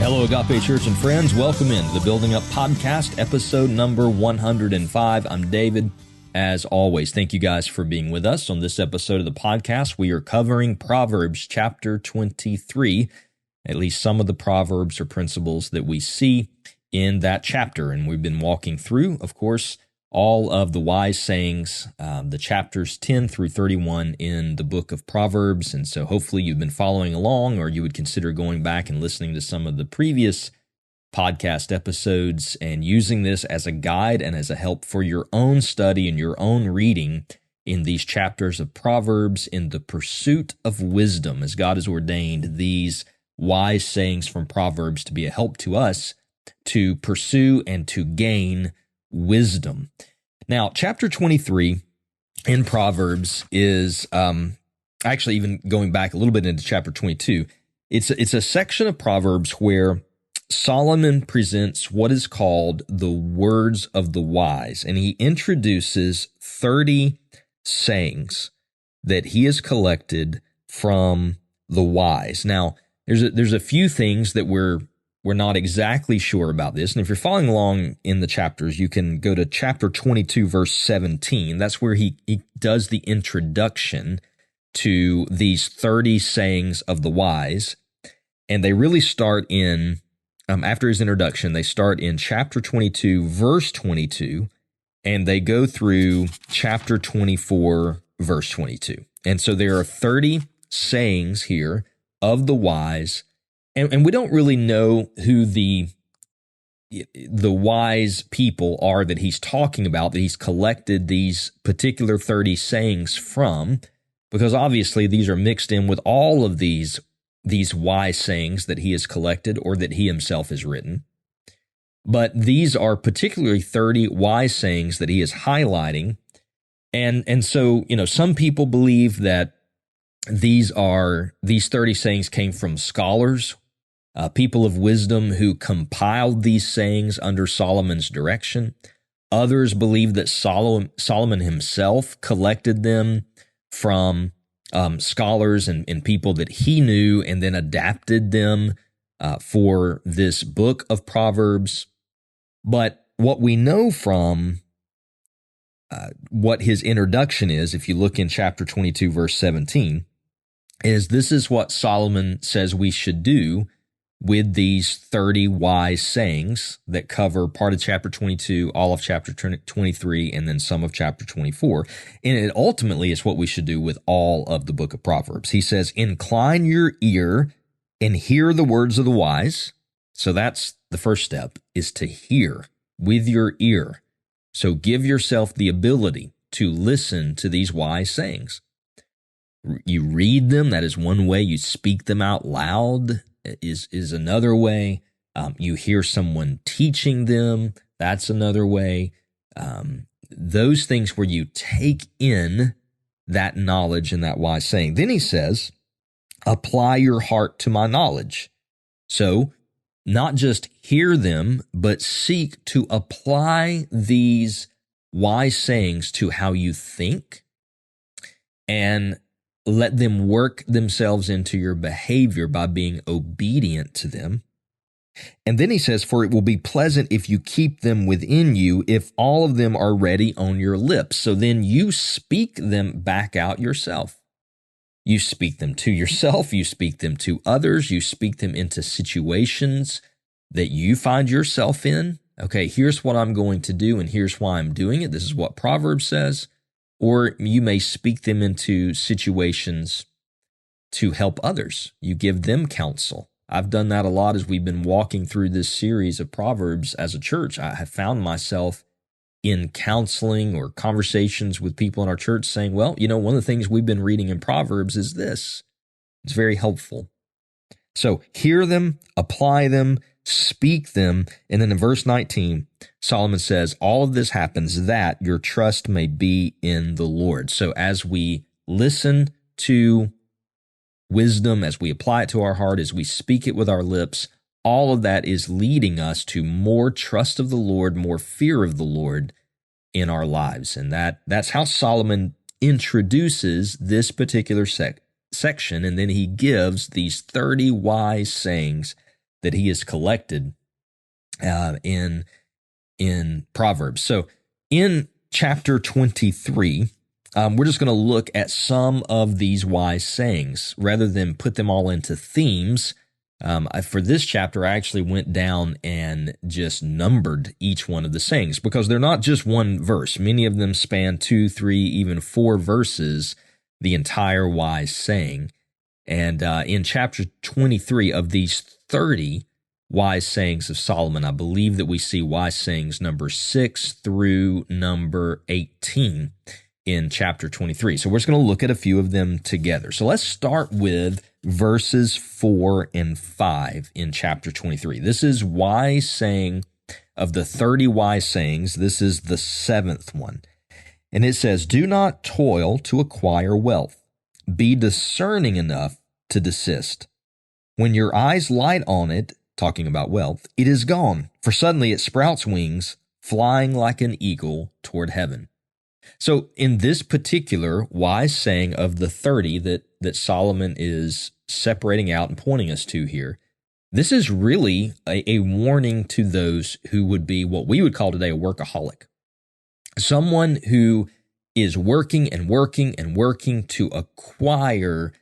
Hello, Agape Church and friends. Welcome into the Building Up podcast, episode number 105. I'm David. As always, thank you guys for being with us on this episode of the podcast. We are covering Proverbs chapter 23, at least some of the proverbs or principles that we see in that chapter. And we've been walking through, of course, all of the wise sayings, the chapters 10 through 31 in the book of Proverbs. And so hopefully you've been following along, or you would consider going back and listening to some of the previous podcast episodes and using this as a guide and as a help for your own study and your own reading in these chapters of Proverbs in the pursuit of wisdom, as God has ordained these wise sayings from Proverbs to be a help to us to pursue and to gain wisdom. Now, chapter 23 in Proverbs is actually even going back a little bit into chapter 22. It's a section of Proverbs where Solomon presents what is called the words of the wise, and he introduces 30 sayings that he has collected from the wise. Now, there's a few things that we're not exactly sure about this. And if you're following along in the chapters, you can go to chapter 22, verse 17. That's where he does the introduction to these 30 sayings of the wise. And they really start in, after his introduction, they start in chapter 22, verse 22, and they go through chapter 24, verse 22. And so there are 30 sayings here of the wise. And we don't really know who the wise people are that he's talking about, that he's collected these particular 30 sayings from, because obviously these are mixed in with all of these wise sayings that he has collected or that he himself has written. But these are particularly 30 wise sayings that he is highlighting. And so, some people believe that these 30 sayings came from scholars, people of wisdom who compiled these sayings under Solomon's direction. Others believe that Solomon himself collected them from scholars and people that he knew and then adapted them for this book of Proverbs. But what we know from what his introduction is, if you look in chapter 22, verse 17, is this is what Solomon says we should do with these 30 wise sayings that cover part of chapter 22, all of chapter 23, and then some of chapter 24. And it ultimately is what we should do with all of the book of Proverbs. He says, incline your ear and hear the words of the wise. So that's the first step, is to hear with your ear. So give yourself the ability to listen to these wise sayings. You read them. That is one way. You speak them out loud is another way. You hear someone teaching them. That's another way. Those things where you take in that knowledge and that wise saying. Then he says, apply your heart to my knowledge. So not just hear them, but seek to apply these wise sayings to how you think, and let them work themselves into your behavior by being obedient to them. And then he says, for it will be pleasant if you keep them within you, if all of them are ready on your lips. So then you speak them back out yourself. You speak them to yourself. You speak them to others. You speak them into situations that you find yourself in. Okay, here's what I'm going to do, and here's why I'm doing it. This is what Proverbs says. Or you may speak them into situations to help others. You give them counsel. I've done that a lot as we've been walking through this series of Proverbs as a church. I have found myself in counseling or conversations with people in our church saying, well, one of the things we've been reading in Proverbs is this. It's very helpful. So hear them, apply them, speak them. And then in verse 19, Solomon says, all of this happens that your trust may be in the Lord. So as we listen to wisdom, as we apply it to our heart, as we speak it with our lips, all of that is leading us to more trust of the Lord, more fear of the Lord in our lives. And that's how Solomon introduces this particular section. And then he gives these 30 wise sayings that he has collected in Proverbs. So in chapter 23, we're just going to look at some of these wise sayings rather than put them all into themes. For this chapter, I actually went down and just numbered each one of the sayings because they're not just one verse. Many of them span 2, 3, even 4 verses, the entire wise saying. And in chapter 23 of these 30 wise sayings of Solomon, I believe that we see wise sayings number 6 through number 18 in chapter 23. So we're just going to look at a few of them together. So let's start with verses 4 and 5 in chapter 23. This is wise saying of the 30 wise sayings. This is the 7th one. And it says, "Do not toil to acquire wealth. Be discerning enough to desist. When your eyes light on it," talking about wealth, "it is gone, for suddenly it sprouts wings, flying like an eagle toward heaven." So in this particular wise saying of the 30 that Solomon is separating out and pointing us to here, this is really a warning to those who would be what we would call today a workaholic. Someone who is working and working and working to acquire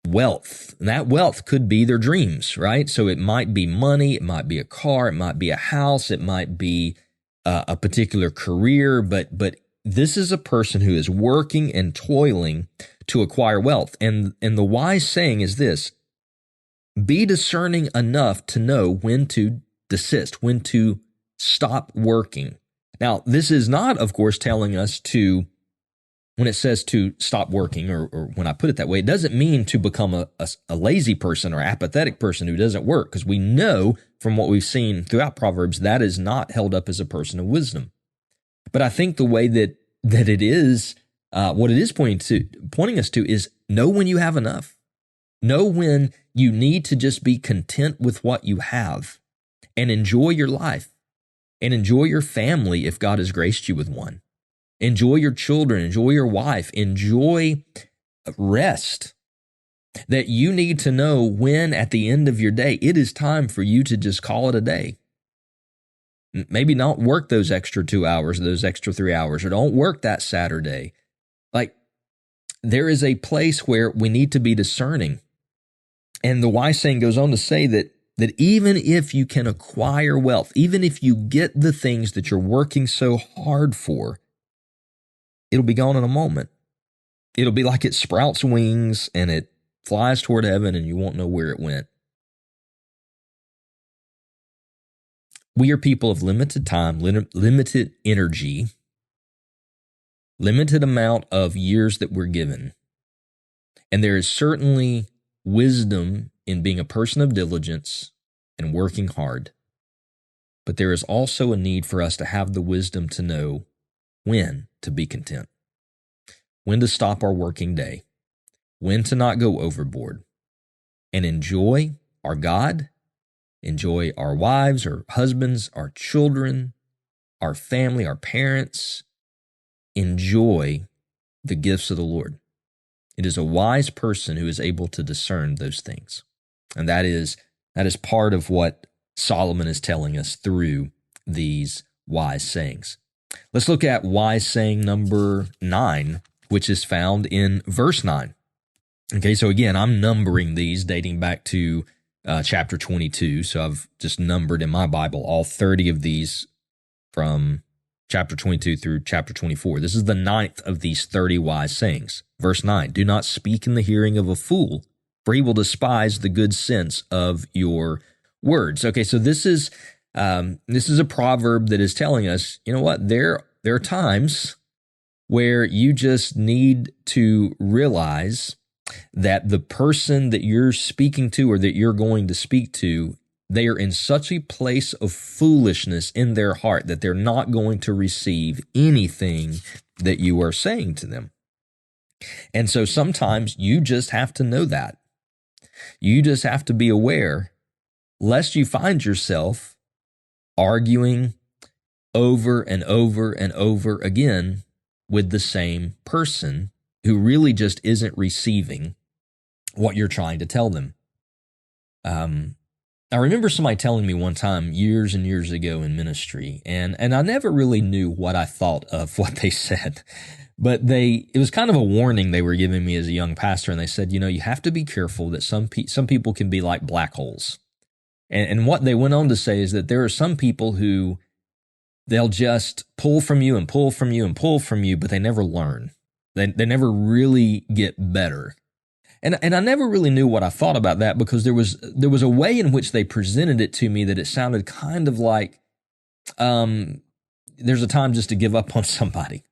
wealth. And that wealth could be their dreams, right? So it might be money, it might be a car, it might be a house, it might be a particular career, but this is a person who is working and toiling to acquire wealth. And the wise saying is this: be discerning enough to know when to desist, when to stop working. Now, this is not, of course, telling us to, when it says to stop working, or when I put it that way, it doesn't mean to become a lazy person or apathetic person who doesn't work, because we know from what we've seen throughout Proverbs that is not held up as a person of wisdom. But I think the way that it is, what it is pointing us to is know when you have enough. Know when you need to just be content with what you have and enjoy your life and enjoy your family if God has graced you with one. Enjoy your children, enjoy your wife, enjoy rest. That you need to know when at the end of your day, it is time for you to just call it a day. Maybe not work those extra 2 hours, those extra 3 hours, or don't work that Saturday. Like, there is a place where we need to be discerning. And the wise saying goes on to say that even if you can acquire wealth, even if you get the things that you're working so hard for, it'll be gone in a moment. It'll be like it sprouts wings and it flies toward heaven and you won't know where it went. We are people of limited time, limited energy, limited amount of years that we're given. And there is certainly wisdom in being a person of diligence and working hard. But there is also a need for us to have the wisdom to know when to be content, when to stop our working day, when to not go overboard, and enjoy our God, enjoy our wives, our husbands, our children, our family, our parents. Enjoy the gifts of the Lord. It is a wise person who is able to discern those things. And that is part of what Solomon is telling us through these wise sayings. Let's look at wise saying number 9, which is found in verse 9. Okay, so again, I'm numbering these dating back to chapter 22. So I've just numbered in my Bible all 30 of these from chapter 22 through chapter 24. This is the 9th of these 30 wise sayings. Verse 9, "Do not speak in the hearing of a fool, for he will despise the good sense of your words." Okay, so this is a proverb that is telling us, you know what, there are times where you just need to realize that the person that you're speaking to or that you're going to speak to, they are in such a place of foolishness in their heart that they're not going to receive anything that you are saying to them. And so sometimes you just have to know that. You just have to be aware, lest you find yourself arguing over and over and over again with the same person who really just isn't receiving what you're trying to tell them. I remember somebody telling me one time years and years ago in ministry, and I never really knew what I thought of what they said, but it was kind of a warning they were giving me as a young pastor, and they said, you have to be careful that some people can be like black holes. And what they went on to say is that there are some people who they'll just pull from you and pull from you and pull from you, but they never learn. They never really get better. And I never really knew what I thought about that, because there was a way in which they presented it to me that it sounded kind of like there's a time just to give up on somebody.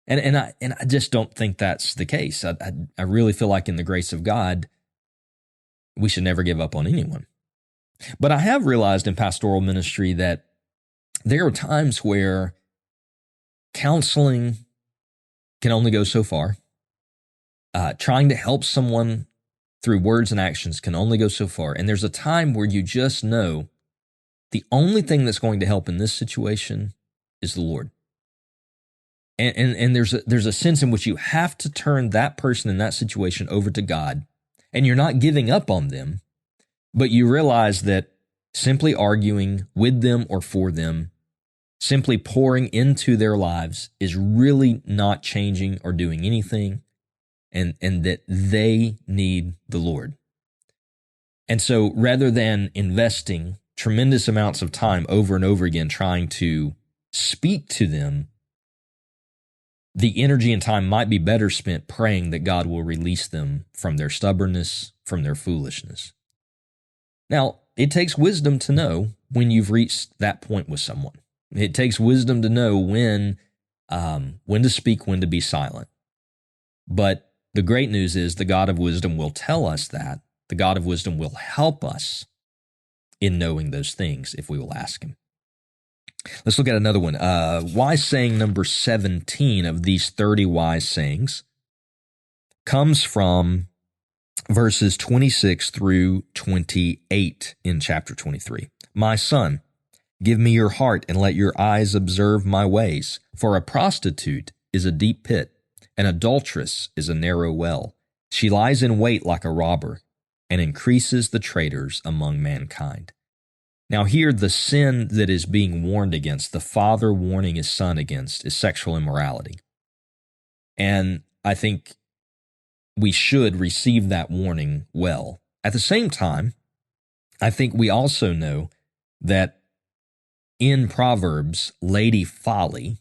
And I just don't think that's the case. I really feel like in the grace of God, we should never give up on anyone. But I have realized in pastoral ministry that there are times where counseling can only go so far. Trying to help someone through words and actions can only go so far. And there's a time where you just know the only thing that's going to help in this situation is the Lord. And there's a sense in which you have to turn that person in that situation over to God. And you're not giving up on them, but you realize that simply arguing with them or for them, simply pouring into their lives, is really not changing or doing anything, and that they need the Lord. And so rather than investing tremendous amounts of time over and over again trying to speak to them, the energy and time might be better spent praying that God will release them from their stubbornness, from their foolishness. Now, it takes wisdom to know when you've reached that point with someone. It takes wisdom to know when to speak, when to be silent. But the great news is the God of wisdom will tell us that. The God of wisdom will help us in knowing those things if we will ask Him. Let's look at another one. Wise saying number 17 of these 30 wise sayings comes from verses 26 through 28 in chapter 23. My son, give me your heart and let your eyes observe my ways. For a prostitute is a deep pit, an adulteress is a narrow well. She lies in wait like a robber and increases the traitors among mankind. Now here, the sin that is being warned against, the father warning his son against, is sexual immorality. And I think we should receive that warning well. At the same time, I think we also know that in Proverbs, Lady Folly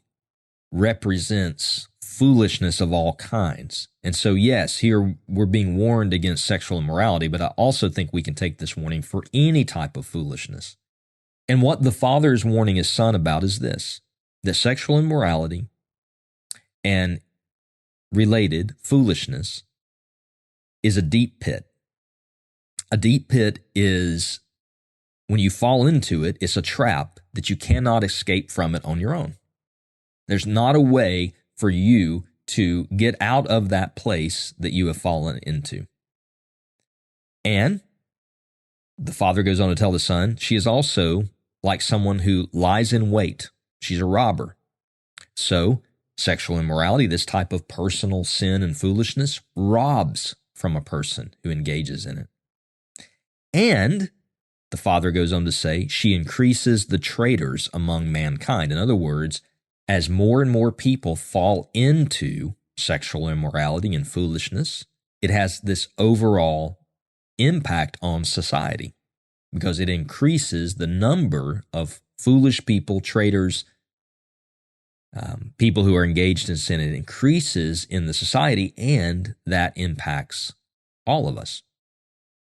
represents foolishness of all kinds. And so, yes, here we're being warned against sexual immorality, but I also think we can take this warning for any type of foolishness. And what the father is warning his son about is this, that sexual immorality and related foolishness is a deep pit. A deep pit is, when you fall into it, it's a trap that you cannot escape from it on your own. There's not a way for you to get out of that place that you have fallen into. And the father goes on to tell the son, she is also like someone who lies in wait. She's a robber. So, sexual immorality, this type of personal sin and foolishness, robs from a person who engages in it. And the father goes on to say, she increases the traitors among mankind. In other words, as more and more people fall into sexual immorality and foolishness, it has this overall impact on society because it increases the number of foolish people, traitors, people who are engaged in sin. It increases in the society, and that impacts all of us.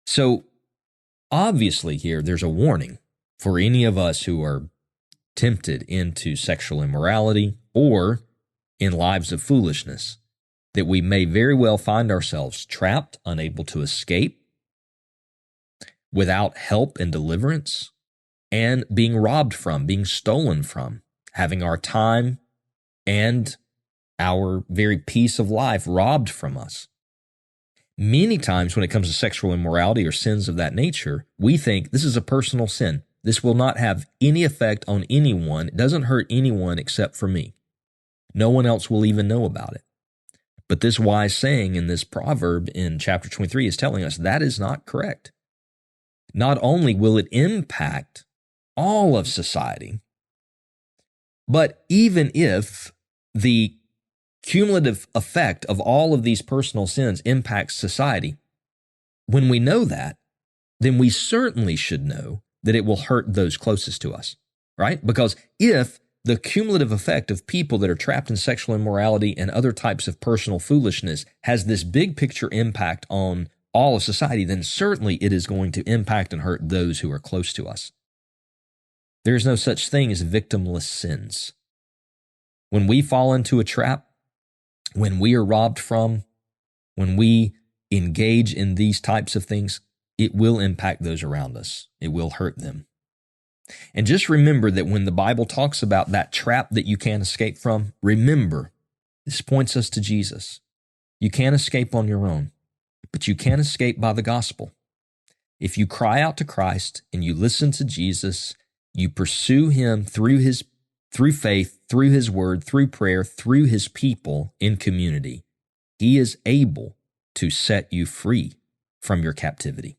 So obviously here, there's a warning for any of us who are tempted into sexual immorality or in lives of foolishness, that we may very well find ourselves trapped, unable to escape, without help and deliverance, and being robbed from, being stolen from, having our time and our very peace of life robbed from us. Many times when it comes to sexual immorality or sins of that nature, we think this is a personal sin. This will not have any effect on anyone. It doesn't hurt anyone except for me. No one else will even know about it. But this wise saying in this proverb in chapter 23 is telling us that is not correct. not only will it impact all of society, but even if the cumulative effect of all of these personal sins impacts society, when we know that, then we certainly should know that it will hurt those closest to us, right? Because if the cumulative effect of people that are trapped in sexual immorality and other types of personal foolishness has this big picture impact on all of society, then certainly it is going to impact and hurt those who are close to us. There is no such thing as victimless sins. When we fall into a trap, when we are robbed from, when we engage in these types of things, it will impact those around us. It will hurt them. And just remember that when the Bible talks about that trap that you can't escape from, remember, this points us to Jesus. You can't escape on your own, but you can escape by the gospel. If you cry out to Christ and you listen to Jesus, you pursue Him through faith, through His word, through prayer, through His people in community, He is able to set you free from your captivity.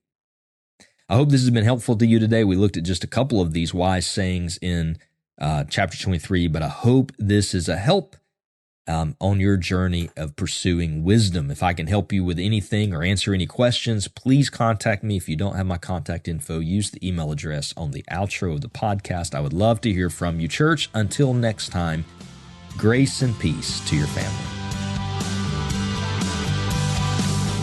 I hope this has been helpful to you today. We looked at just a couple of these wise sayings in chapter 23, but I hope this is a help on your journey of pursuing wisdom. If I can help you with anything or answer any questions, please contact me. If you don't have my contact info, use the email address on the outro of the podcast. I would love to hear from you. Church, until next time, grace and peace to your family.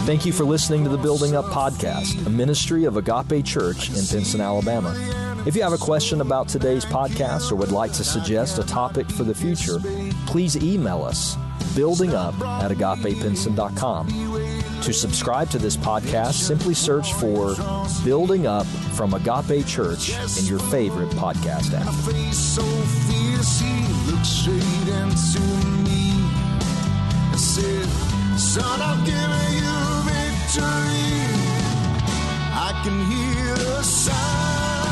Thank you for listening to the Building Up Podcast, a ministry of Agape Church in Pinson, Alabama. If you have a question about today's podcast or would like to suggest a topic for the future, please email us, buildingup@agapepinson.com. To subscribe to this podcast, simply search for Building Up from Agape Church in your favorite podcast app. So fierce, he looked straight into me and said, "Son, I'm giving you victory. I can hear the sound